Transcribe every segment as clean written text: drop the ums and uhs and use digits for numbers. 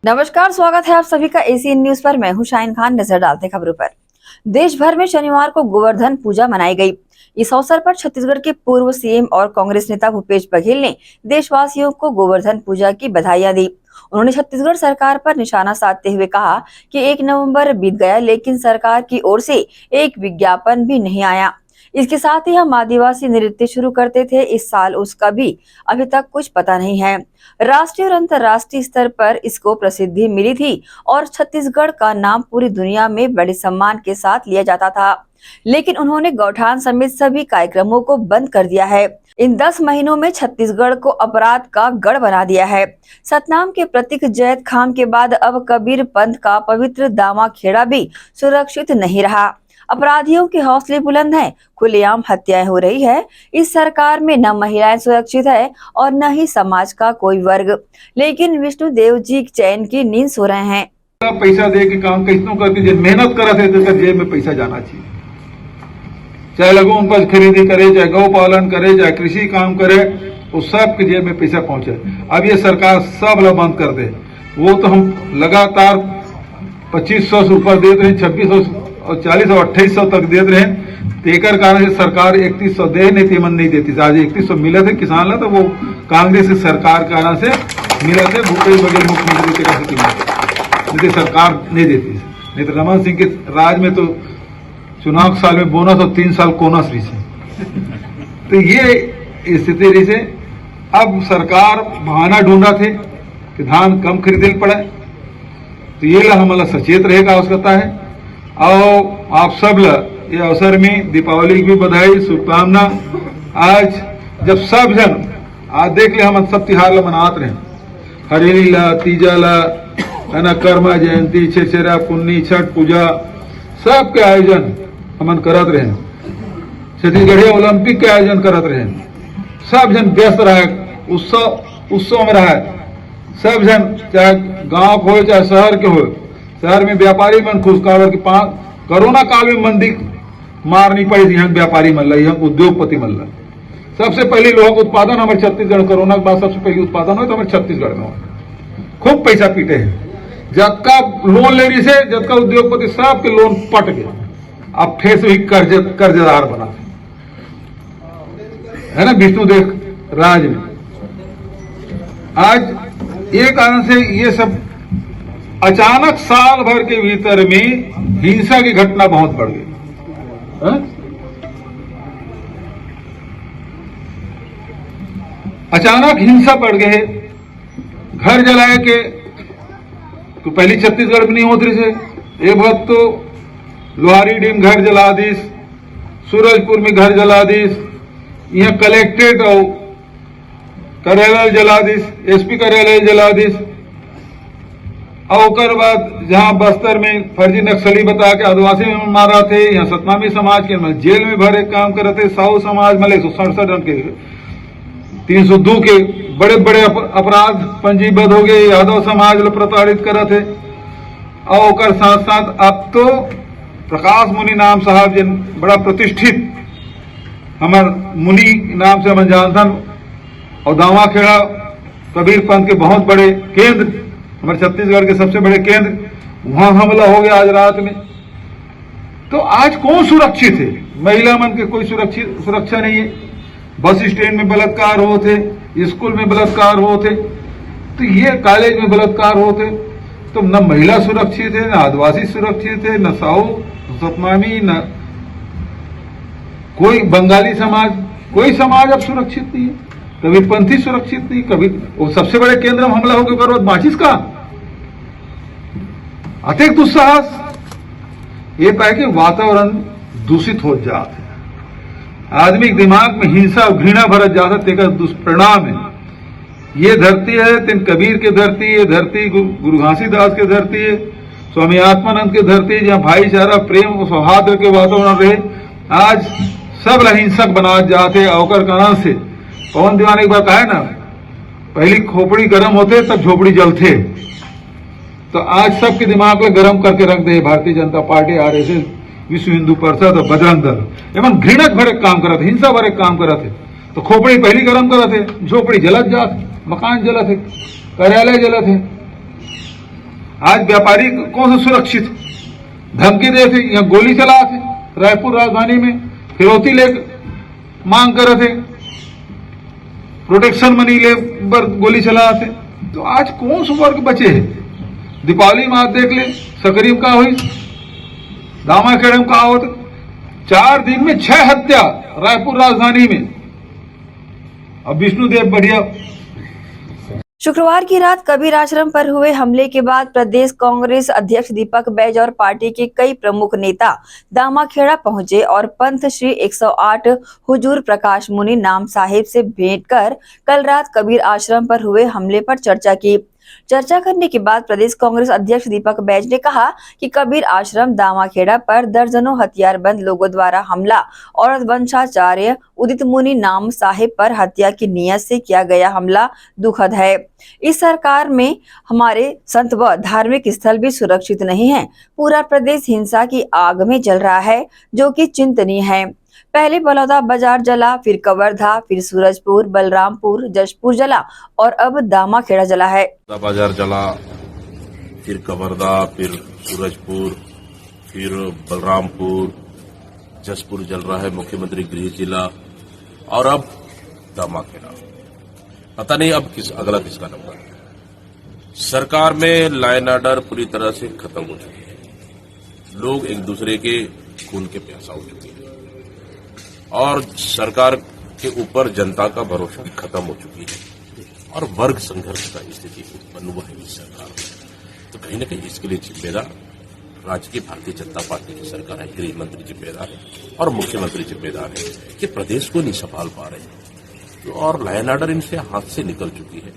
नमस्कार, स्वागत है आप सभी का एसीएन न्यूज पर। मैं हूं शाहीन खान। नजर डालते खबरों पर। देश भर में शनिवार को गोवर्धन पूजा मनाई गई। इस अवसर पर छत्तीसगढ़ के पूर्व सीएम और कांग्रेस नेता भूपेश बघेल ने देशवासियों को गोवर्धन पूजा की बधाइयां दी। उन्होंने छत्तीसगढ़ सरकार पर निशाना साधते हुए कहा कि 1 नवंबर बीत गया, लेकिन सरकार की ओर से एक विज्ञापन भी नहीं आया। इसके साथ ही हम आदिवासी नृत्य शुरू करते थे, इस साल उसका भी अभी तक कुछ पता नहीं है। राष्ट्रीय और अंतर्राष्ट्रीय स्तर पर इसको प्रसिद्धि मिली थी और छत्तीसगढ़ का नाम पूरी दुनिया में बड़े सम्मान के साथ लिया जाता था, लेकिन उन्होंने गौठान समेत सभी कार्यक्रमों को बंद कर दिया है। इन 10 महीनों में छत्तीसगढ़ को अपराध का गढ़ बना दिया है। सतनाम के प्रतीक जैत खाम के बाद अब कबीर पंथ का पवित्र दामा खेड़ा भी सुरक्षित नहीं रहा। अपराधियों के हौसले बुलंद हैं, खुलेआम हत्याएं हो रही है। इस सरकार में न महिलाएं सुरक्षित है और न ही समाज का कोई वर्ग, लेकिन विष्णुदेव जी चैन की नींद सो रहे हैं। पैसा दे के काम कैसनो करके मेहनत करत है तो जेब में पैसा जाना चाहिए। चाहे लघु उपज खरीदी करे, चाहे गौ पालन करे, चाहे कृषि काम करे, उस सब के जेब में पैसा पहुंचे। अब ये सरकार सब लोग बंद कर दे। वो तो हम लगातार 2500 से ऊपर देते रहे, 2600 और 40 और 2800 तक देते रहे। तेकर कारण से सरकार 3100 दे नहीं थी, मन नहीं देती। आज 3100 मिला थे किसान ला, तो वो कांग्रेस की सरकार कारण से मिला थे। भूपेश बघेल मुख्यमंत्री के नहीं सरकार नहीं देती। नहीं तो रमन सिंह के राज में तो चुनाव साल में बोनस और 3 साल कोनस रही थी। तो ये स्थिति रही से अब सरकार बहाना ढूंढा थे कि धान कम खरीदे पड़े। तो ये ला हमारा सचेत रहेगा आवश्यकता है। और आप सब ये अवसर में दीपावली की भी बधाई, शुभकामना। आज जब सब जन आज देख ले हम सब त्योहार मनाते रहे, हरेली ला, तीजा ला, है ना, कर्मा जयंती, छेरा पुन्नी, छठ पूजा, सब के आयोजन हमन करत रहे। छत्तीसगढ़ी ओलंपिक के आयोजन करत रहे। सब जन व्यस्त रहे, उत्सव में रहे। सब जन चाहे गांव हो चाहे शहर के हो, शहर में व्यापारी मन खुशखबर की कोरोना काल में मंदी मार नहीं पड़ी थी। यहाँ व्यापारी मन ला, यहाँ उद्योगपति मन ला सबसे पहले लोग उत्पादन हमारे छत्तीसगढ़, कोरोना के बाद सबसे पहले उत्पादन हो तो हमारे छत्तीसगढ़ में हो। खूब पैसा पीटे हैं। जबका लोन ले रही से, जबका उद्योगपति सब के लोन पट गए। अब फिर से कर्जदार बना है ना विष्णुदेव राज में। आज ये कारण से ये सब अचानक साल भर के भीतर में हिंसा की घटना बहुत बढ़ गई। अचानक हिंसा बढ़ गए। घर जलाए के तो पहली छत्तीसगढ़ में नहीं होती से। एक वक्त तो लोहारी डीम घर जला दीस, सूरजपुर में घर जला दीस, यहाँ कलेक्ट्रेट और कार्यालय जला दीस, एसपी कार्यालय जला दीस। और बाद जहां बस्तर में फर्जी नक्सली बता के आदिवासी में मारा थे, यहाँ सतनामी समाज के जेल में भरे काम कर रहे थे। साहू समाज में 167 रन के 302 के बड़े बड़े अपराध पंजीबद्ध हो गए। यादव समाज लोग प्रताड़ित कर थे। और साथ साथ अब तो प्रकाश मुनि नाम साहब जिन बड़ा प्रतिष्ठित हमार मुनि नाम से हम जानथन, और दावा खेड़ा कबीर पंथ के बहुत बड़े केंद्र, हमारे छत्तीसगढ़ के सबसे बड़े केंद्र, वहां हमला हो गया आज रात में। तो आज कौन सुरक्षित है? महिला मन के कोई सुरक्षा नहीं है। बस स्टैंड में बलात्कार होते, स्कूल में बलात्कार होते, तो ये कॉलेज में बलात्कार होते। तो न महिला सुरक्षित है, न आदिवासी सुरक्षित है, न साहू, सतनामी, न कोई बंगाली समाज, कोई समाज अब सुरक्षित नहीं है। कभी पंथी सुरक्षित नहीं, कभी वो सबसे बड़े केंद्र में हमला होकर करो माचिस का अतिरिक्त दुस्साहस। ये पाए कि वातावरण दूषित हो जाता है। आदमी के दिमाग में हिंसा और घृणा भरत जाता, तेका दुष्परिणाम है। ये धरती है तीन कबीर की धरती, ये धरती गुरु घासीदास की धरती है, स्वामी आत्मानंद की धरती, जहाँ भाईचारा, प्रेम और सौहार्द के वातावरण रहे। आज सब हिंसक बना जाते। अवकर कारण से पवन दीवान एक बार कहा है ना, पहली खोपड़ी गर्म होते तब झोपड़ी जलते। तो आज सबके दिमाग में गर्म करके रख दे भारतीय जनता पार्टी, आरएसएस, विश्व हिंदू परिषद और बजरंग दल। एवं घृणक भरे काम करते, हिंसा भरे काम करते। तो खोपड़ी पहली गर्म करते, झोपड़ी जलत जात, मकान जलत है, कार्यालय जलत है। आज व्यापारी कौन सा सुरक्षित धमकी दे थे, यहाँ गोली चला थे रायपुर राजधानी में, फिरौती ले मांग कर थे, प्रोटेक्शन मनी ले पर गोली चला थे। तो आज कौन सा वर्ग बचे है? दीपावली में आप देख ले सकरी में का हुई, दामाखेड़े में का होता, 4 दिन में 6 हत्या रायपुर राजधानी में। अब विष्णुदेव बढ़िया। शुक्रवार की रात कबीर आश्रम पर हुए हमले के बाद प्रदेश कांग्रेस अध्यक्ष दीपक बैज और पार्टी के कई प्रमुख नेता दामाखेड़ा पहुंचे और पंथ श्री 108 हुजूर प्रकाश मुनि नाम साहिब से भेंट कर कल रात कबीर आश्रम पर हुए हमले पर चर्चा की। चर्चा करने के बाद प्रदेश कांग्रेस अध्यक्ष दीपक बैज ने कहा कि कबीर आश्रम दामाखेड़ा पर दर्जनों हथियारबंद लोगों द्वारा हमला और वंशाचार्य उदित मुनि नाम साहिब पर हत्या की नियत से किया गया हमला दुखद है। इस सरकार में हमारे संत व धार्मिक स्थल भी सुरक्षित नहीं है। पूरा प्रदेश हिंसा की आग में जल रहा है, जो कि चिंतनीय है। पहले बलौदा बाजार जला, फिर कवर्धा, फिर सूरजपुर, बलरामपुर, जशपुर जला और अब दामाखेड़ा जला है। बाजार जला, फिर कवर्धा, फिर सूरजपुर, फिर बलरामपुर, जशपुर जल रहा है, मुख्यमंत्री गृह जिला, और अब दामाखेड़ा। पता नहीं अब अगला किसका नंबर है। सरकार में लाइन ऑर्डर पूरी तरह से खत्म हो चुकी है। लोग एक दूसरे के खून के प्यासा हो चुके हैं और सरकार के ऊपर जनता का भरोसा खत्म हो चुकी है और वर्ग संघर्ष का स्थिति उत्पन्न हुआ है इस सरकार में। तो कहीं न कहीं इसके लिए जिम्मेदार राज्य की भारतीय जनता पार्टी की सरकार है, गृह मंत्री जिम्मेदार है और मुख्यमंत्री जिम्मेदार है कि प्रदेश को नहीं संभाल पा रहे हैं। तो और लाइन ऑर्डर इनसे हाथ से निकल चुकी है।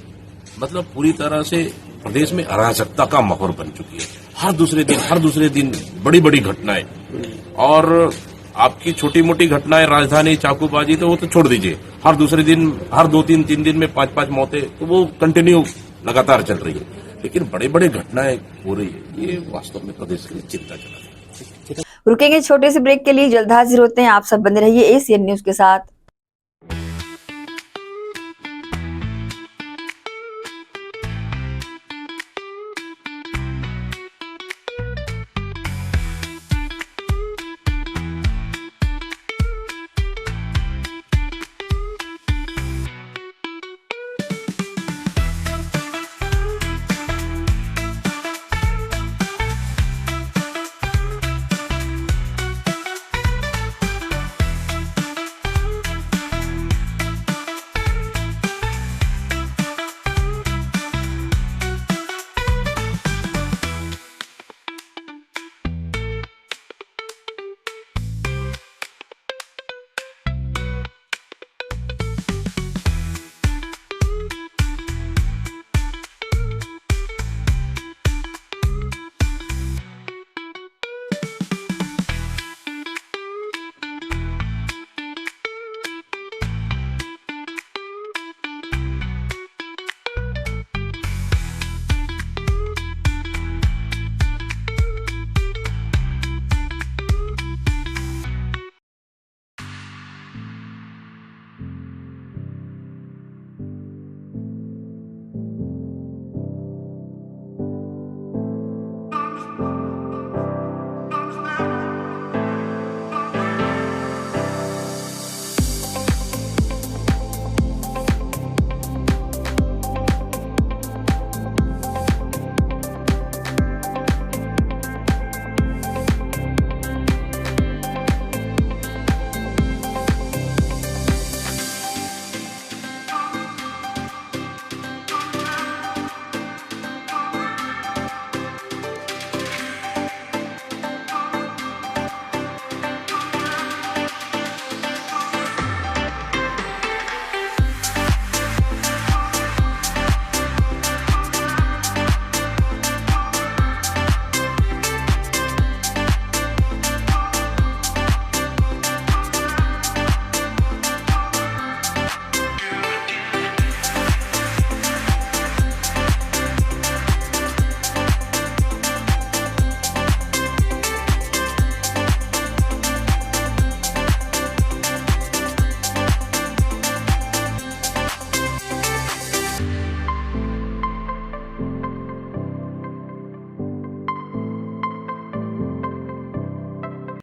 मतलब पूरी तरह से प्रदेश में अराजकता का माहौल बन चुकी है। हर दूसरे दिन बड़ी बड़ी घटनाएं, और आपकी छोटी मोटी घटनाएं राजधानी चाकूबाजी तो वो तो छोड़ दीजिए, हर दूसरे दिन, हर 2-3 दिन में 5-5 मौतें, तो वो कंटिन्यू लगातार चल रही है। लेकिन बड़े बड़े घटनाएं हो रही है, ये वास्तव में प्रदेश के लिए चिंताजनक है। रुकेंगे छोटे से ब्रेक के लिए, जल्द हाजिर होते हैं। आप सब बने रहिए एसीएन न्यूज के साथ।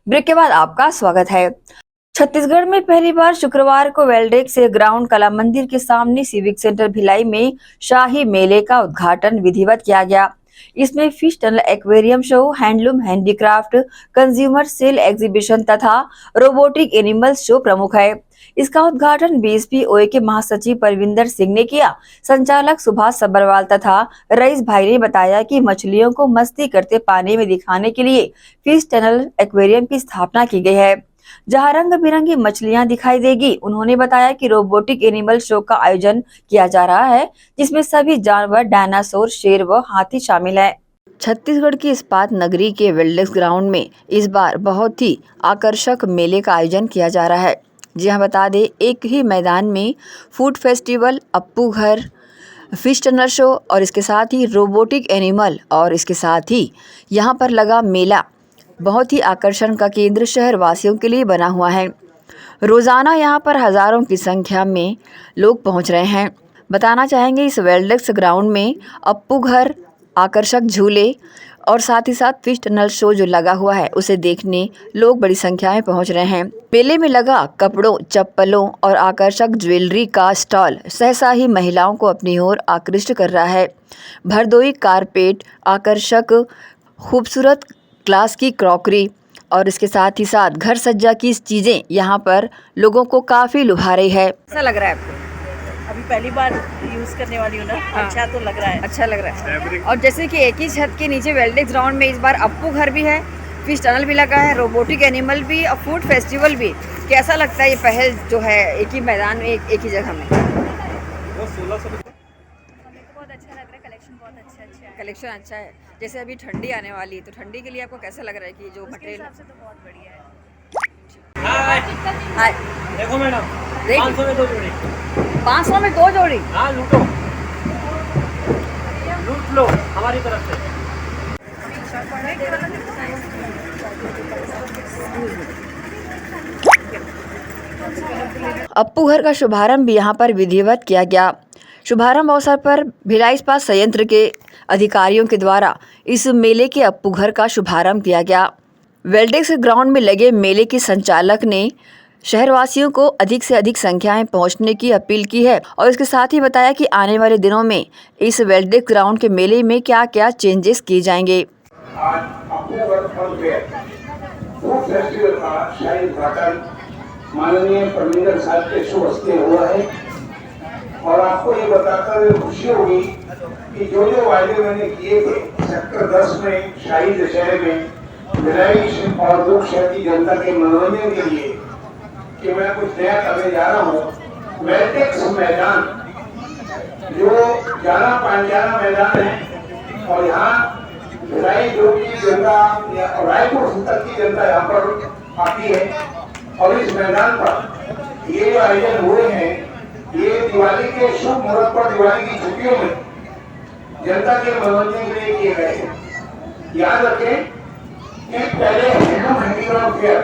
ब्रेक के बाद आपका स्वागत है। छत्तीसगढ़ में पहली बार शुक्रवार को वेल्डेक्स ग्राउंड कला मंदिर के सामने सिविक सेंटर भिलाई में शाही मेले का उद्घाटन विधिवत किया गया। इसमें fish tunnel aquarium show, handloom handicraft, consumer sale exhibition तथा रोबोटिक एनिमल्स शो प्रमुख है। इसका उद्घाटन बीएसपी-ओए के महासचिव परविंदर सिंह ने किया। संचालक सुभाष सब्बरवाल तथा रईस भाई ने बताया कि मछलियों को मस्ती करते पानी में दिखाने के लिए फिश टनल एक्वेरियम की स्थापना की गई है, जहां रंग बिरंगी मछलियां दिखाई देगी। उन्होंने बताया कि रोबोटिक एनिमल शो का आयोजन किया जा रहा है, जिसमें सभी जानवर, डायनासोर, शेर व हाथी शामिल है। छत्तीसगढ़ की इस्पात नगरी के वेल्डेक्स ग्राउंड में इस बार बहुत ही आकर्षक मेले का आयोजन किया जा रहा है। जी हाँ, बता दें, एक ही मैदान में फूड फेस्टिवल, अप्पू घर, फिश टनल शो और इसके साथ ही रोबोटिक एनिमल और इसके साथ ही यहाँ पर लगा मेला बहुत ही आकर्षण का केंद्र शहर वासियों के लिए बना हुआ है। रोज़ाना यहाँ पर हज़ारों की संख्या में लोग पहुँच रहे हैं। बताना चाहेंगे, इस वेल्डेक्स ग्राउंड में अप्पू घर, आकर्षक झूले और साथ ही साथ फिश टनल शो जो लगा हुआ है, उसे देखने लोग बड़ी संख्या में पहुँच रहे हैं। मेले में लगा कपड़ों, चप्पलों और आकर्षक ज्वेलरी का स्टॉल सहसा ही महिलाओं को अपनी ओर आकृष्ट कर रहा है। भरदोई कारपेट, आकर्षक खूबसूरत ग्लास की क्रॉकरी और इसके साथ ही साथ घर सज्जा की चीज़ें यहाँ पर लोगों को काफ़ी लुभा रही है। ऐसा लग रहा है आपको? अभी पहली बार यूज करने वाली हूँ ना। अच्छा तो लग रहा है। अच्छा लग रहा है। और जैसे कि एक ही छत के नीचे वेल्डेक्स ग्राउंड में इस बार अप्पू घर भी है, फिश टनल भी लगा है, रोबोटिक एनिमल भी और फूड फेस्टिवल भी। कैसा लगता है ये पहल जो है एक ही मैदान में, एक ही जगह में? बहुत अच्छा लग रहा है, कलेक्शन बहुत अच्छा है। कलेक्शन अच्छा है। जैसे अभी ठंडी आने वाली है, तो ठंडी के लिए आपको कैसा लग रहा है कि जो मटेरियल हिसाब से तो बहुत बढ़िया है। हाँ, देखो मैडम, 500 में 2 जोड़ी। 500 में 2 जोड़ी? हाँ, लूटो, लूट लो हमारी तरफ से। अप्पू घर का शुभारंभ भी यहाँ पर विधिवत किया गया। शुभारंभ अवसर पर भिलाई इस्पात संयंत्र के अधिकारियों के द्वारा इस मेले के अप्पू घर का शुभारंभ किया गया। वेल्डेक्स ग्राउंड में लगे मेले के संचालक ने शहरवासियों को अधिक से अधिक संख्या में पहुंचने की अपील की है और इसके साथ ही बताया कि आने वाले दिनों में इस वेल्डेक्स ग्राउंड के मेले में क्या क्या चेंजेस किए जाएंगे। आज अप्पू घर फन फेयर फूड फेस्टिवल का शाही उद्घाटन माननीय परविंदर साहब के शुभ हस्ते हुआ है और आपको ये बताकर खुशी होगी कि जो जो वायदे मैंने किए थे सेक्टर 10 में शाही दशहरे में भिलाई और दुर्ग शहर की जनता के मनोरंजन के लिए कि मैं कुछ नया करने जा रहा हूँ। वेल्डेक्स मैदान जो जाना पहचाना मैदान है और यहाँ भिलाई दुर्ग की जनता और रायपुर तक की जनता यहाँ पर आती है और इस मैदान पर ये जो आयोजन हुए हैं ये दिवाली के शुभ मुहूर्त पर, दिवाली की छुट्टियों में जनता के मनोरंजन के लिए किए गए हैं। याद रखें कि पहले हैंडलूम हैंडीक्राफ्ट फेयर,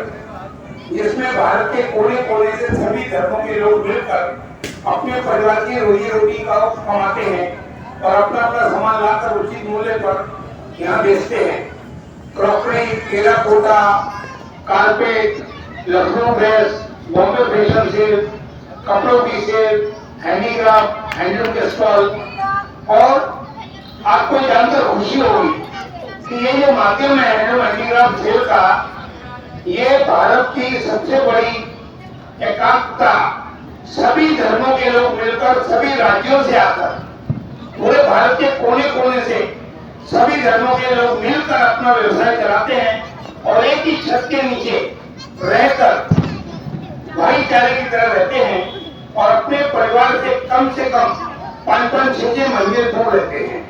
जिसमें भारत के कोने कोने से सभी धर्मों के लोग मिलकर अपने परिवार की रोजी रोटी का कमाते हैं और अपना अपना सामान लाकर उचित मूल्य पर यहाँ बेचते हैं। Crockery, terracotta, carpet, Lucknow dress, Bombay fashion sale, कपड़ों की सेल, हैंडीक्राफ्ट, हैंडलूम के स्टॉल और आपको जानकर खुशी होगी कि ये जो माध्यम है हैंडलूम हैंडीक्राफ्ट सेल का, ये भारत की सबसे बड़ी एकात्मता, सभी धर्मों के लोग मिलकर सभी राज्यों से आकर पूरे भारत के कोने कोने से सभी धर्मों के लोग मिलकर अपना व्यवसाय चलाते हैं और एक ही छत के नीचे रहकर भाईचारे की तरह रहते हैं और अपने परिवार से कम 5-5, 6 महीने दूर रहते हैं।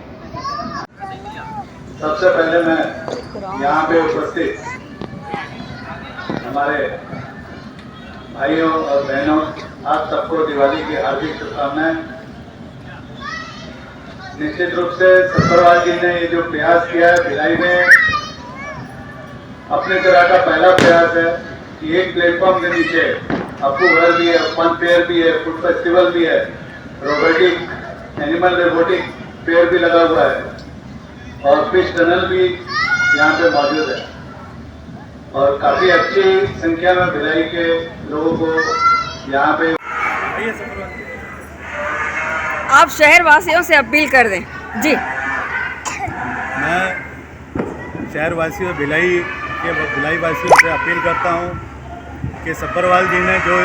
सबसे पहले मैं यहाँ पे उपस्थित हमारे भाइयों और बहनों, आप सबको दिवाली की हार्दिक शुभकामनाएं। निश्चित रूप से सब्बरवाल जी ने ये जो प्रयास किया है भिलाई में, अपने तरह का पहला प्रयास है कि एक प्लेटफॉर्म के नीचे अप्पू घर भी है, फन फेयर भी है, फूड फेस्टिवल भी है, रोबोटिक एनिमल रोबोटिक फेयर भी लगा हुआ है और फिश टनल भी यहाँ पे मौजूद है। और काफी अच्छी संख्या में भिलाई के लोगों को यहाँ पे आप शहर वासियों से अपील कर दें जी। मैं शहर वासियों भिलाई वासियों से अपील करता हूँ कि सब्बरवाल जी ने जो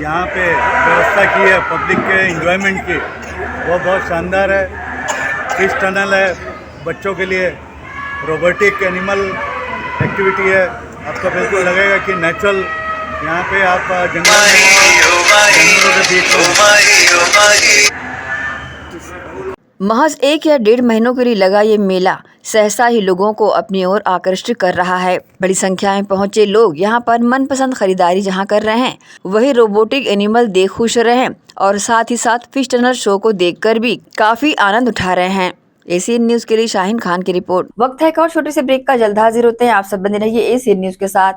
यहाँ पे व्यवस्था की है पब्लिक के एंजॉयमेंट की, वो बहुत शानदार है। फिश टनल है बच्चों के लिए, रोबोटिक एनिमल एक्टिविटी है। आपको बिल्कुल लगेगा कि नेचुरल यहाँ पे आप जंगलों के बीच महज 1 या 1.5 महीनों के लिए लगा ये मेला सहसा ही लोगों को अपनी ओर आकर्षित कर रहा है। बड़ी संख्या में पहुंचे लोग यहां पर मनपसंद खरीदारी जहां कर रहे हैं, वही रोबोटिक एनिमल देख खुश रहे हैं और साथ ही साथ फिश टनल शो को देखकर भी काफी आनंद उठा रहे हैं। एसीएन न्यूज के लिए शाहीन खान की रिपोर्ट। वक्त है एक और छोटे से ब्रेक का, जल्द हाजिर होते हैं। आप सब बने रहिए एसीएन न्यूज के साथ।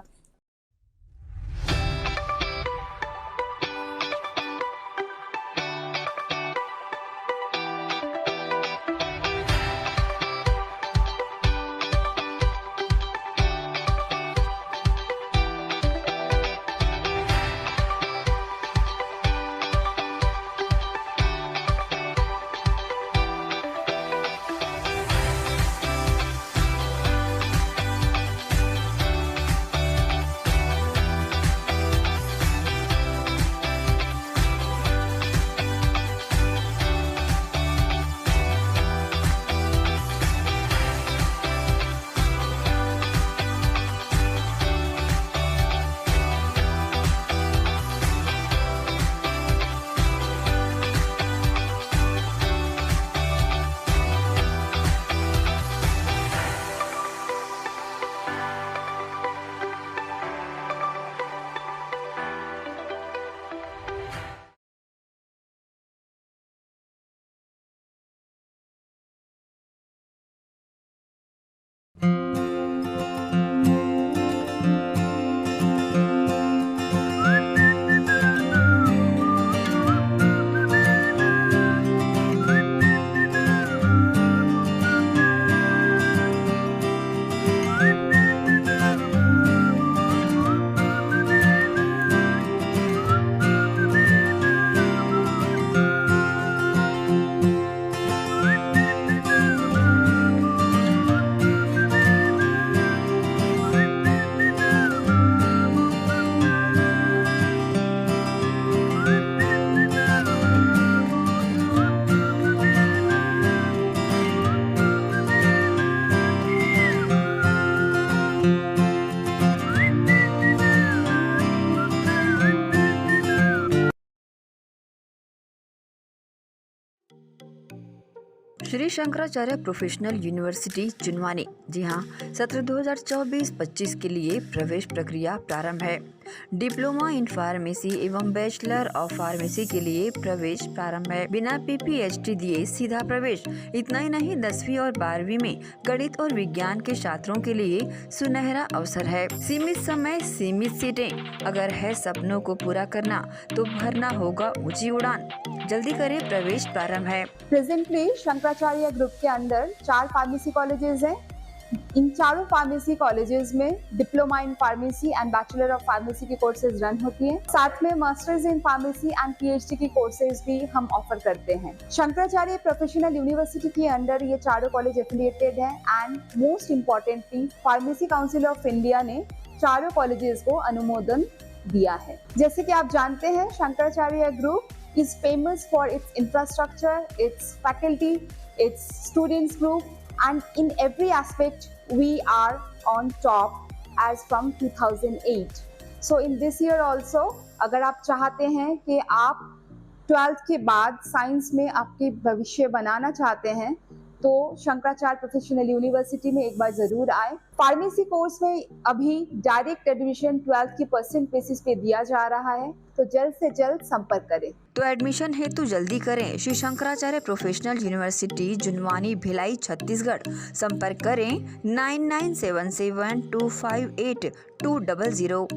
श्री शंकराचार्य प्रोफेशनल यूनिवर्सिटी जुनवानी, जी हाँ, सत्र 2024-25 के लिए प्रवेश प्रक्रिया प्रारंभ है। डिप्लोमा इन फार्मेसी एवं बैचलर ऑफ फार्मेसी के लिए प्रवेश प्रारंभ है। बिना PPHD दिए सीधा प्रवेश। इतना ही नहीं, 10वीं और 12वीं में गणित और विज्ञान के छात्रों के लिए सुनहरा अवसर है। सीमित समय, सीमित सीटें। अगर है सपनों को पूरा करना तो भरना होगा ऊंची उड़ान। जल्दी करें, प्रवेश प्रारंभ है। प्रेजेंटली शंकराचार्य ग्रुप के अंदर 4 फार्मेसी कॉलेजेस हैं। इन चारों फार्मेसी कॉलेजेस में diploma in pharmacy and bachelor of pharmacy की कोर्सेज रन होती हैं। साथ में masters in pharmacy and PhD की कोर्सेज भी हम ऑफर करते हैं। शंकराचार्य प्रोफेशनल यूनिवर्सिटी के अंदर ये चारों कॉलेज एफिलिएटेड हैं and most importantly pharmacy council of India ने चारों कॉलेजेस को अनुमोदन दिया है। जैसे कि आप जानते हैं, Shankaracharya group is famous for its infrastructure, its faculty, its students group, and in every aspect we are on top as from 2008. So in this year also, अगर आप चाहते हैं कि आप 12th के बाद साइंस में आपके भविष्य बनाना चाहते हैं तो शंकराचार्य प्रोफेशनल यूनिवर्सिटी में एक बार जरूर आए। फार्मेसी कोर्स में अभी डायरेक्ट एडमिशन 12th की परसेंट बेसिस पे दिया जा रहा है, तो जल्द से जल्द संपर्क करें। तो एडमिशन हेतु जल्दी करें। Shri Shankaracharya professional university Junwani, Bhilai, Chhattisgarh. संपर्क करें 9977258200।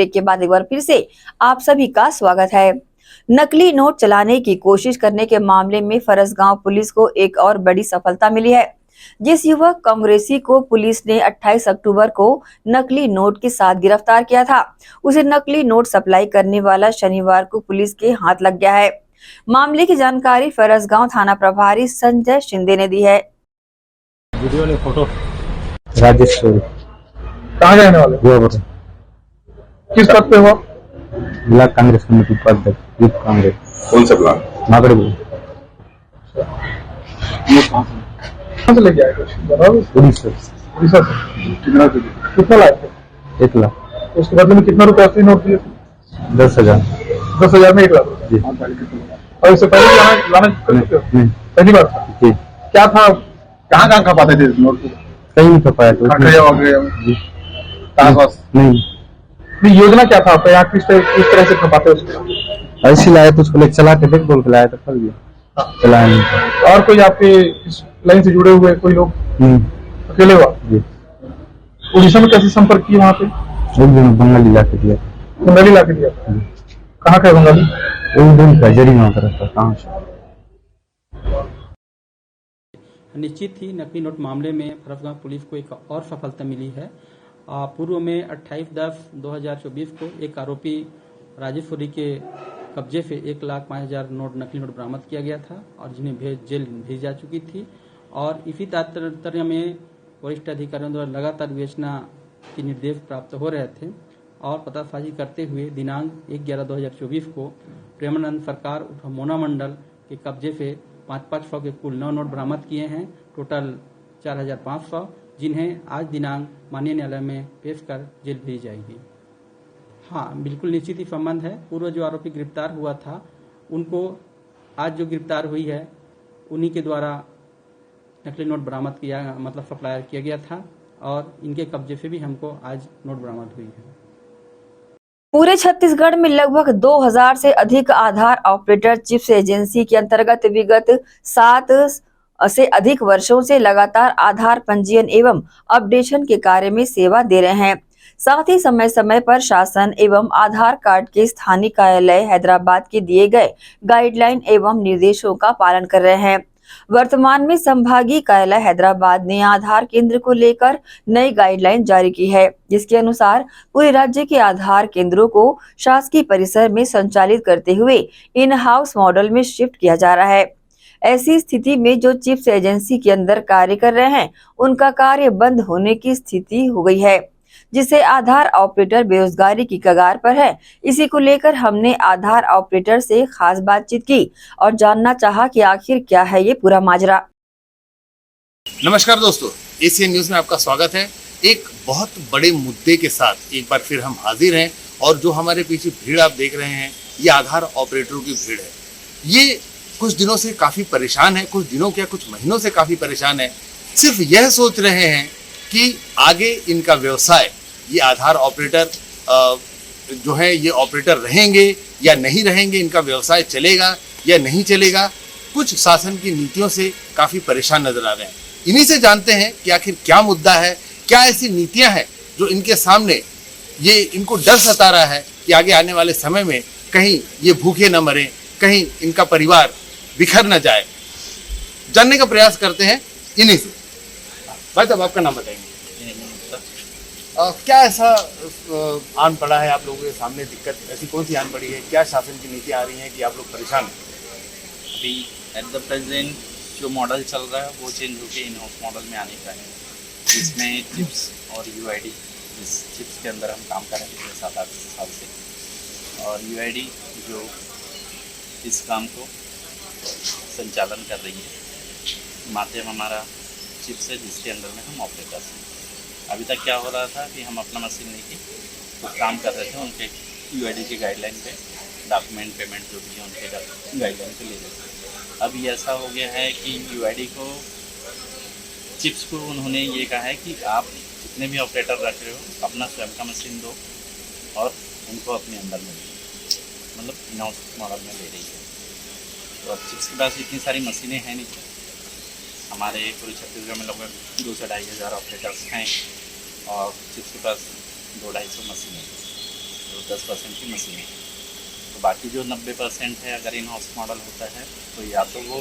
ब्रेक के बाद एक बार फिर से आप सभी का स्वागत है। नकली नोट चलाने की कोशिश करने के मामले में फरसगांव पुलिस को एक और बड़ी सफलता मिली है। जिस युवक कांग्रेसी को पुलिस ने 28 अक्टूबर को नकली नोट के साथ गिरफ्तार किया था, उसे नकली नोट सप्लाई करने वाला शनिवार को पुलिस के हाथ लग गया है। मामले की जानकारी फरसगांव थाना प्रभारी संजय शिंदे ने दी है। वीडियो ने फोटो राजेश कहाँ जाने वाले? किस पद पे हुआ? ब्लॉक कांग्रेस कमेटी उपाध्यक्ष, यूथ कांग्रेस। कौन सा ब्लॉक? माकड़पुर। कहाँ से लेके आए थे? उड़ीसा। उड़ीसा से। कितना लाए थे? 1 लाख। उसके बदले में कितना रुपए असली नोट दिए? 10,000। 10,000 में 1 लाख रुपए। जी। और इससे पहले लाना कर चुके हो? नहीं। पहली बार था? जी। क्या था? कहाँ खपाते थे इस नोट को? कहीं नहीं खपाया था। जी। नहीं। योजना क्या था आपका? यहाँ किस तरह से खपाते उसको? ऐसी लाया तो उसको ले चला के देख, बोल के लाया तो कर दिया। चलाया नहीं। और कोई आपके इस लाइन से जुड़े हुए कोई लोग? नहीं। अकेले हुआ? जी। उड़ीसा में कैसे संपर्क किया वहाँ पे? एक दिन बंगाली ला के दिया। बंगाली ला के दिया? कहाँ का बंगाली? एक दिन का जरी वहाँ का रहता। कहाँ से? निश्चित ही नकली नोट मामले में फरसगांव पुलिस को एक और सफलता मिली है। पूर्व में 28/10/2024 को एक आरोपी राजेश्वरी के कब्जे से 1,05,000 नोट नकली नोट बरामद किया गया था और जिन्हें जेल भेजी जा चुकी थी। और इसी तात्पर्य में वरिष्ठ अधिकारियों द्वारा लगातार विवेचना के निर्देश प्राप्त हो रहे थे और पतासाजी करते हुए दिनांक 1/11/2024 को प्रेमानंद सरकार उर्फ मोना मंडल के कब्जे से 500 के कुल 9 नोट बरामद किए हैं, टोटल 4,500, जिन्हें आज दिनांक माननीय न्यायालय में पेश कर जेल भेजी जाएगी। हाँ, बिल्कुल निश्चित ही संबंध है। पूर्व जो आरोपी गिरफ्तार हुआ था उनको आज जो गिरफ्तार हुई है उन्हीं के द्वारा नकली नोट बरामद किया, मतलब सप्लायर किया गया था और इनके कब्जे से भी हमको आज नोट बरामद हुई है। पूरे छत्तीसगढ़ में लगभग 2000 से अधिक आधार ऑपरेटर चिप्स एजेंसी के अंतर्गत विगत 7 से अधिक वर्षों से लगातार आधार पंजीयन एवं अपडेशन के कार्य में सेवा दे रहे हैं। साथ ही समय समय पर शासन एवं आधार कार्ड के स्थानीय कार्यालय हैदराबाद के दिए गए गाइडलाइन एवं निर्देशों का पालन कर रहे हैं। वर्तमान में संभागीय कार्यालय हैदराबाद ने आधार केंद्र को लेकर नई गाइडलाइन जारी की है, जिसके अनुसार पूरे राज्य के आधार केंद्रों को शासकीय परिसर में संचालित करते हुए इन हाउस मॉडल में शिफ्ट किया जा रहा है। ऐसी स्थिति में जो चिप्स एजेंसी के अंदर कार्य कर रहे हैं उनका कार्य बंद होने की स्थिति हो गई है, जिससे आधार ऑपरेटर बेरोजगारी की कगार पर है। इसी को लेकर हमने आधार ऑपरेटर से खास बातचीत की और जानना चाहा कि आखिर क्या है ये पूरा माजरा। नमस्कार दोस्तों, एसीएन न्यूज में आपका स्वागत है। एक बहुत बड़े मुद्दे के साथ एक बार फिर हम हाजिर हैं और जो हमारे पीछे भीड़ आप देख रहे हैं ये आधार ऑपरेटरों की भीड़ है। ये कुछ दिनों से काफी परेशान है, कुछ दिनों क्या कुछ महीनों से काफी परेशान है। सिर्फ यह सोच रहे हैं कि आगे इनका व्यवसाय, ये आधार ऑपरेटर जो है ये ऑपरेटर रहेंगे या नहीं रहेंगे, इनका व्यवसाय चलेगा या नहीं चलेगा। कुछ शासन की नीतियों से काफी परेशान नजर आ रहे हैं। इन्हीं से जानते हैं कि आखिर क्या मुद्दा है, क्या ऐसी नीतियां हैं जो इनके सामने ये इनको डर सता रहा है कि आगे आने वाले समय में कहीं ये भूखे न मरे, कहीं इनका परिवार बिखर न जाए। जानने का प्रयास करते हैं इन्हीं से। भाई साहब, आपका नाम बताएंगे? क्या ऐसा आन पड़ा है आप लोगों के सामने दिक्कत? ऐसी कौन सी आन पड़ी है? क्या शासन की नीति आ रही है कि आप लोग परेशान हैं? अभी एट द प्रेजेंट जो मॉडल चल रहा है वो चेंज होकर इन हाउस मॉडल में आने का है, जिसमें चिप्स और यूआईडी, इस चिप्स के अंदर हम काम कर रहे हैं पिछले 7-8 साल से, और यूआईडी जो इस काम को संचालन कर रही है। माध्यम हमारा चिप्स है जिसके अंदर में हम ऑपरेटर्स हैं। अभी तक क्या हो रहा था कि हम अपना मशीन लेके वो काम कर रहे थे, उनके यूआईडी की गाइडलाइन पे डॉक्यूमेंट पेमेंट जो भी है उनके गाइडलाइन पे ले रहे थे। अभी ऐसा हो गया है कि यूआईडी को, चिप्स को उन्होंने ये कहा है कि आप जितने भी ऑपरेटर रख रहे हो अपना स्वयं का मशीन दो और उनको अपने अंदर में मतलब इन हाउस मॉडल में ले रही है। तो अब चिप्स के पास इतनी सारी मशीनें हैं नहीं। हमारे पूरे छत्तीसगढ़ में लगभग 2 से 2,500 ऑपरेटर्स हैं और चिप्स के पास 200-250 मशीनें हैं। तो 10% की मशीनें। तो बाकी जो 90% है, अगर इन हाउस मॉडल होता है तो या तो वो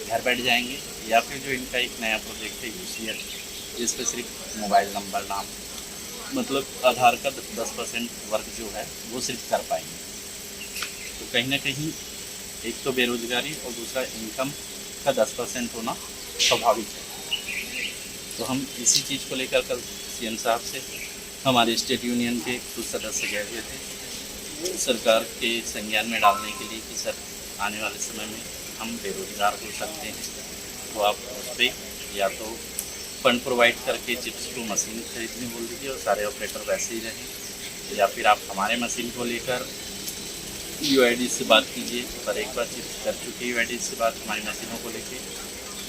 घर बैठ जाएंगे, या फिर जो इनका एक नया प्रोजेक्ट है UCL, जिस पे सिर्फ मोबाइल नंबर, नाम, मतलब आधार का 10% वर्क जो है वो सिर्फ कर पाएंगे। तो कहीं ना कहीं एक तो बेरोजगारी और दूसरा इनकम का 10% होना स्वाभाविक है। तो हम इसी चीज़ को लेकर कल CM साहब से हमारे स्टेट यूनियन के कुछ सदस्य गए हुए थे सरकार के संज्ञान में डालने के लिए कि सर आने वाले समय में हम बेरोजगार हो सकते हैं, तो आप उस पर या तो फंड प्रोवाइड करके चिप्स को मशीन खरीदने बोल दीजिए और सारे ऑपरेटर वैसे ही रहें, या फिर आप हमारे मशीन को लेकर UID से बात कीजिए। पर एक बार चिप्स कर चुके UID से बात हमारी मशीनों को लेके,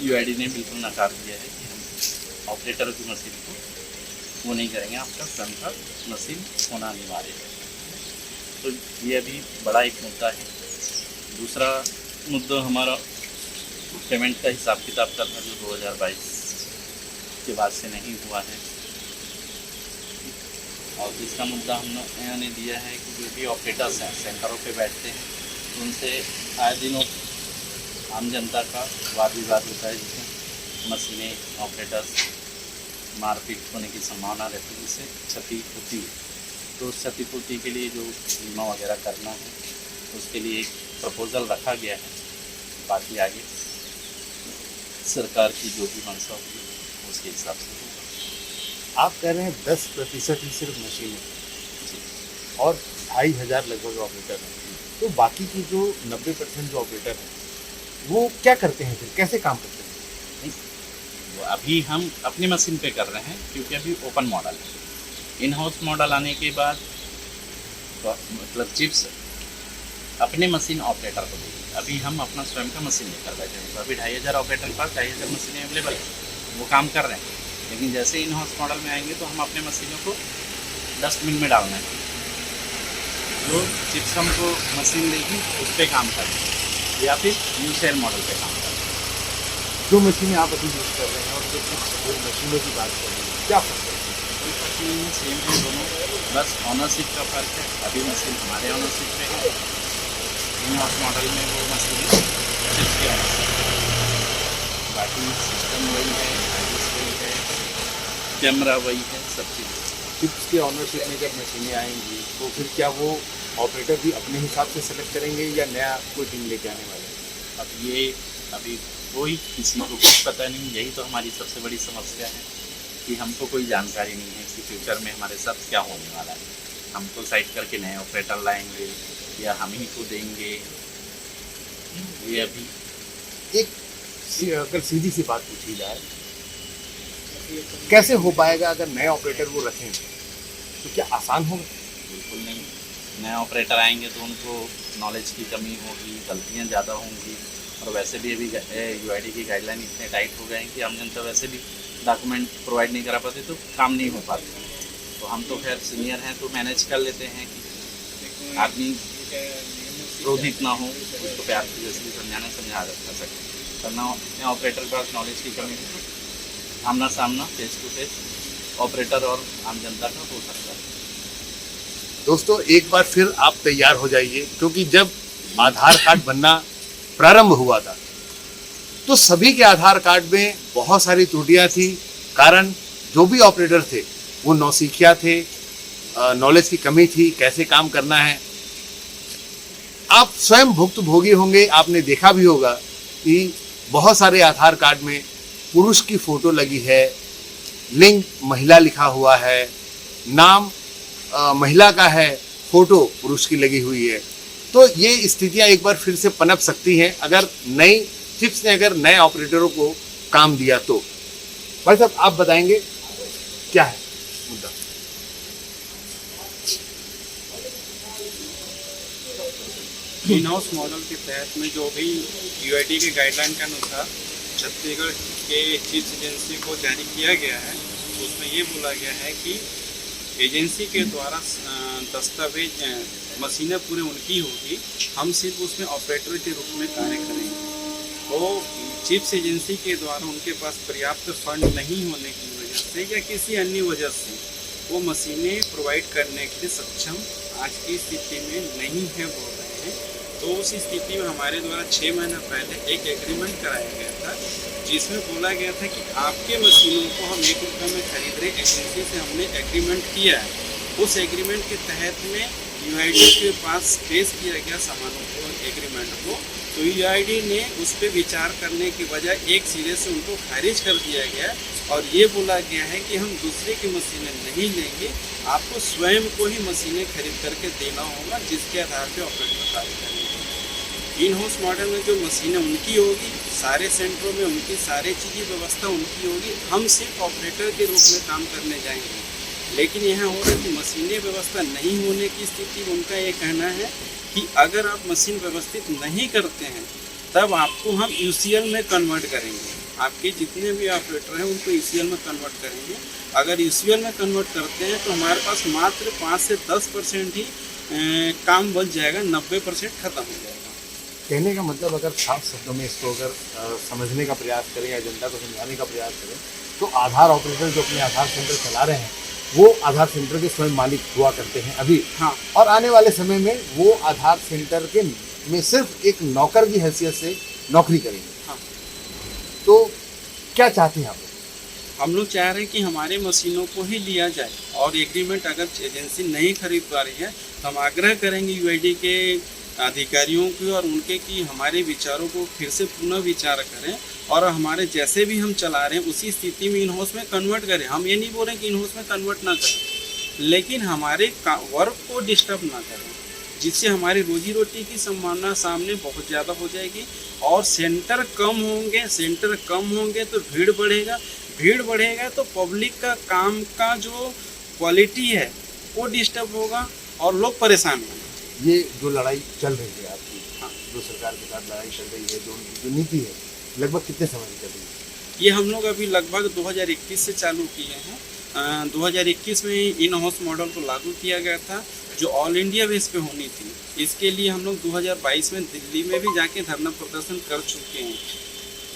UID ने बिल्कुल नकार दिया है कि हम ऑपरेटर की मशीन को वो नहीं करेंगे, आपका स्वयं का मशीन होना अनिवार्य है। तो ये अभी बड़ा एक मुद्दा है। दूसरा मुद्दा हमारा पेमेंट का हिसाब किताब का था, जो 2022 के बाद से नहीं हुआ है। और तीसरा मुद्दा हमने दिया है कि जो भी ऑपरेटर्स हैं सेंटरों पे बैठते हैं, उनसे आए दिनों आम जनता का वाद विवाद होता है, जिसमें मशीनें ऑपरेटर्स मारपीट होने की संभावना रहती है, जिससे क्षति होती है। तो उस क्षतिपूर्ति के लिए जो बीमा वगैरह करना है, उसके लिए एक प्रपोज़ल रखा गया है। बाकी आगे सरकार की जो भी मंशा होगी उसके हिसाब से होगा। आप कह रहे हैं 10% ही सिर्फ मशीनें और 2500 लगभग ऑपरेटर हैं, तो बाकी की जो 90% जो ऑपरेटर हैं वो क्या करते हैं, फिर कैसे काम करते हैं? वो अभी हम अपनी मशीन पे कर रहे हैं, क्योंकि अभी ओपन मॉडल है। इन हाउस मॉडल आने के बाद तो मतलब चिप्स अपने मशीन ऑपरेटर को देगी। अभी हम अपना स्वयं का मशीन लेकर बैठे हैं, तो अभी 2500 ऑपरेटर के पास 2500 मशीनें अवेलेबल हैं, वो काम कर रहे हैं। लेकिन जैसे इन हाउस मॉडल में आएंगे तो हम अपने मशीनों को डस्टबिन में डालना है। जो चिप्स हमको मशीन देगी उस पर काम करें, या फिर यूसेल मॉडल पे काम करें। जो मशीनें आप अभी यूज़ कर रहे हैं और जो मशीनों की बात कर रहे हैं, क्या फ़र्क है? मशीन सेम है दोनों, बस ऑनरशिप का फ़र्क है। अभी मशीन हमारे ऑनरशिप में है, इन हाउस मॉडल में वो मशीन चिप्स की ऑनरशिप है। बाकी सिस्टम वही है, सर्विस वही है, कैमरा वही है, सब चीज़। चिप्स के ऑनरशिप में जब मशीनें आएंगी तो फिर क्या वो ऑपरेटर भी अपने हिसाब से सेलेक्ट करेंगे या नया कोई टीम लेके आने वाले हैं? अब ये अभी कोई किसी को कुछ पता नहीं। यही तो हमारी सबसे बड़ी समस्या है कि हमको कोई जानकारी नहीं है कि फ्यूचर में हमारे साथ क्या होने वाला है। हम तो साइड करके नए ऑपरेटर लाएंगे या हम ही को देंगे, ये अभी एक अगर सीधी सी बात पूछी जाए, कैसे हो पाएगा अगर नए ऑपरेटर वो रखें, तो क्या आसान होगा? बिल्कुल नहीं। नए ऑपरेटर आएंगे तो उनको नॉलेज की कमी होगी, गलतियाँ ज़्यादा होंगी, और वैसे भी अभी UID की गाइडलाइन इतने टाइट हो गए हैं कि आम जनता वैसे भी डॉक्यूमेंट प्रोवाइड नहीं करा पाते, तो काम नहीं हो पाते। तो हम तो खैर सीनियर हैं तो मैनेज कर लेते हैं कि आदमी क्रोधित ना हो, उसको प्यार से जैसे समझा सके। पर नए ऑपरेटर के पास नॉलेज की कमी है तो आमना सामना फेस टू फेस ऑपरेटर और आम जनता का हो सकता है। दोस्तों एक बार फिर आप तैयार हो जाइए, क्योंकि जब आधार कार्ड बनना प्रारंभ हुआ था तो सभी के आधार कार्ड में बहुत सारी त्रुटियां थी। कारण जो भी ऑपरेटर थे वो नौसिखिया थे, नॉलेज की कमी थी, कैसे काम करना है। आप स्वयं भुक्तभोगी होंगे, आपने देखा भी होगा कि बहुत सारे आधार कार्ड में पुरुष की फोटो लगी है, लिंग महिला लिखा हुआ है, नाम महिला का है, फोटो पुरुष की लगी हुई है। तो ये स्थितियां एक बार फिर से पनप सकती हैं अगर नई चिप्स ने अगर नए ऑपरेटरों को काम दिया तो। भाई साहब आप बताएंगे क्या है मुद्दा? इन हाउस मॉडल के तहत में जो भी UID के गाइडलाइन के अनुसार छत्तीसगढ़ के चिप्स एजेंसी को जारी किया गया है, उसमें ये बोला गया है कि एजेंसी के द्वारा दस्तावेज मशीनें पूरी उनकी होगी, हम सिर्फ उसमें ऑपरेटर के रूप में कार्य करेंगे। तो चिप्स एजेंसी के द्वारा उनके पास पर्याप्त फंड नहीं होने की वजह से या किसी अन्य वजह से वो मशीनें प्रोवाइड करने के लिए सक्षम आज की स्थिति में नहीं है बोल रहे हैं। तो उस स्थिति में हमारे द्वारा 6 महीना पहले एक एग्रीमेंट कराया गया था, जिसमें बोला गया था कि आपके मशीनों को हम 1 रुपये में खरीद रहे, एजेंसी से हमने एग्रीमेंट किया है। उस एग्रीमेंट के तहत में यूआईडी के पास पेश किया गया सामानों को, एग्रीमेंट को, तो यूआईडी ने उस पर विचार करने की बजाय एक सिरे से उनको खारिज कर दिया गया और ये बोला गया है कि हम दूसरे की मशीनें नहीं लेंगे, आपको स्वयं को ही मशीनें खरीद करके देना होगा, जिसके आधार पर ऑपरेटर कार्य करेंगे। इन हाउस मॉडल में जो मशीनें उनकी होगी, सारे सेंटरों में उनकी सारी चीज़ें व्यवस्था उनकी होगी, हम सिर्फ ऑपरेटर के रूप में काम करने जाएंगे। लेकिन यहाँ हो रहा है कि मशीनें व्यवस्था नहीं होने की स्थिति में उनका ये कहना है कि अगर आप मशीन व्यवस्थित नहीं करते हैं तब आपको हम यूसीएल में कन्वर्ट करेंगे, आपके जितने भी ऑपरेटर हैं उनको यूसीएल में कन्वर्ट करेंगे। अगर यूसीएल में कन्वर्ट करते हैं तो हमारे पास मात्र 5 से 10% ही काम बच जाएगा, 90% खत्म हो जाएगा। कहने का मतलब अगर साफ शब्दों में इसको अगर समझने का प्रयास करें या जनता को समझाने का प्रयास करें तो आधार ऑपरेटर जो अपने आधार सेंटर चला रहे हैं वो आधार सेंटर के स्वयं मालिक हुआ करते हैं अभी, हाँ, और आने वाले समय में वो आधार सेंटर के में सिर्फ एक नौकर की हैसियत से नौकरी करेंगे। हाँ। तो क्या चाहते हैं आप? हम लोग चाह रहे हैं कि हमारे मशीनों को ही लिया जाए और एग्रीमेंट अगर एजेंसी नहीं खरीद पा रही है तो हम आग्रह करेंगे यूआईडी के अधिकारियों की और उनके कि हमारे विचारों को फिर से पुनः विचार करें और हमारे जैसे भी हम चला रहे हैं उसी स्थिति में इन हाउस में कन्वर्ट करें। हम ये नहीं बोल रहे कि इन हाउस में कन्वर्ट ना करें, लेकिन हमारे वर्क को डिस्टर्ब ना करें, जिससे हमारी रोजी रोटी की संभावना सामने बहुत ज़्यादा हो जाएगी और सेंटर कम होंगे तो भीड़ बढ़ेगा तो पब्लिक का काम का जो क्वालिटी है वो डिस्टर्ब होगा और लोग परेशान होंगे। ये जो लड़ाई चल रही है आपकी, हाँ, जो सरकार के साथ लड़ाई चल रही है, जो नीति है, लगभग कितने समय से चल रही है? ये हम लोग अभी लगभग 2021 से चालू किए हैं। 2021 में इन हाउस मॉडल को लागू किया गया था जो ऑल इंडिया बेस पे होनी थी। इसके लिए हम लोग 2022 में दिल्ली में भी जाके धरना प्रदर्शन कर चुके हैं।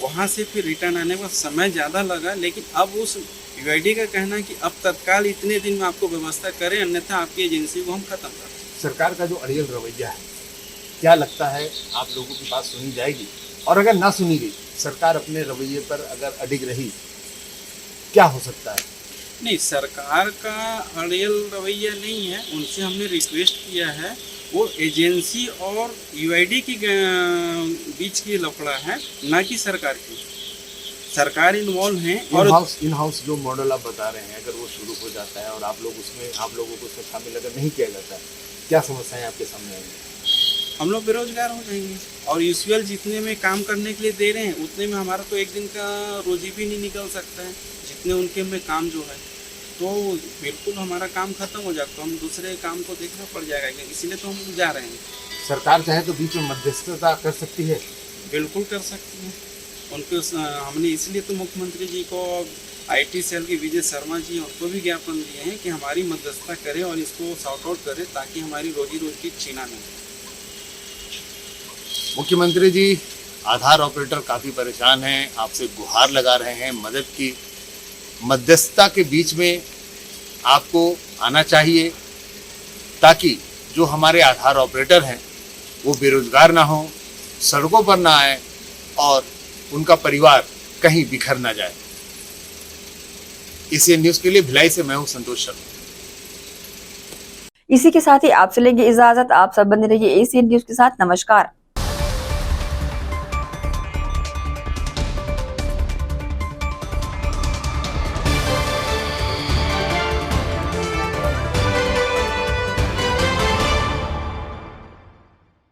वहाँ से फिर रिटर्न आने में समय ज़्यादा लगा, लेकिन अब उस यूआईडी का कहना है कि अब तत्काल इतने दिन में आपको व्यवस्था करें, अन्यथा आपकी एजेंसी को हम खत्म कर दें। सरकार का जो अड़ियल रवैया है, क्या लगता है आप लोगों की बात सुनी जाएगी? और अगर ना सुनी गई, सरकार अपने रवैये पर अगर अडिग रही, क्या हो सकता है? नहीं, सरकार का अड़ियल रवैया नहीं है, उनसे हमने रिक्वेस्ट किया है, वो एजेंसी और यूआईडी की बीच की लफड़ा है, ना कि सरकार की। सरकार इन्वॉल्व है और इन हाउस जो मॉडल आप बता रहे हैं अगर वो शुरू हो जाता है और आप लोगों को उसमें शामिल अगर नहीं किया जाता है, क्या समस्याएं आपके सामने आएंगी? हम लोग बेरोजगार हो जाएंगे और यूसीएल जितने में काम करने के लिए दे रहे हैं उतने में हमारा तो एक दिन का रोजी भी नहीं निकल सकता है, जितने उनके में काम जो है, तो बिल्कुल हमारा काम खत्म हो जाएगा, तो हम दूसरे काम को देखना पड़ जाएगा, इसीलिए तो हम जा रहे हैं। सरकार चाहे तो बीच में मध्यस्थता कर सकती है? बिल्कुल कर सकती है। उनको हमने इसलिए तो मुख्यमंत्री जी को, आईटी सेल के विजय शर्मा जी, उनको भी ज्ञापन दिए हैं कि हमारी मध्यस्थता करें और इसको सॉर्ट आउट करें ताकि हमारी रोजी रोटी छीना नहीं। मुख्यमंत्री जी, आधार ऑपरेटर काफ़ी परेशान हैं, आपसे गुहार लगा रहे हैं मदद की। मध्यस्थता के बीच में आपको आना चाहिए ताकि जो हमारे आधार ऑपरेटर हैं वो बेरोजगार ना हो, सड़कों पर ना आए और उनका परिवार कहीं बिखर ना जाए। एसीएन न्यूज़ के लिए भिलाई से मैं हूं संतोष शर्मा। इसी के साथ ही आपसे लेंगे इजाजत। आप सब बने रहिए एसीएन न्यूज़ के साथ। नमस्कार।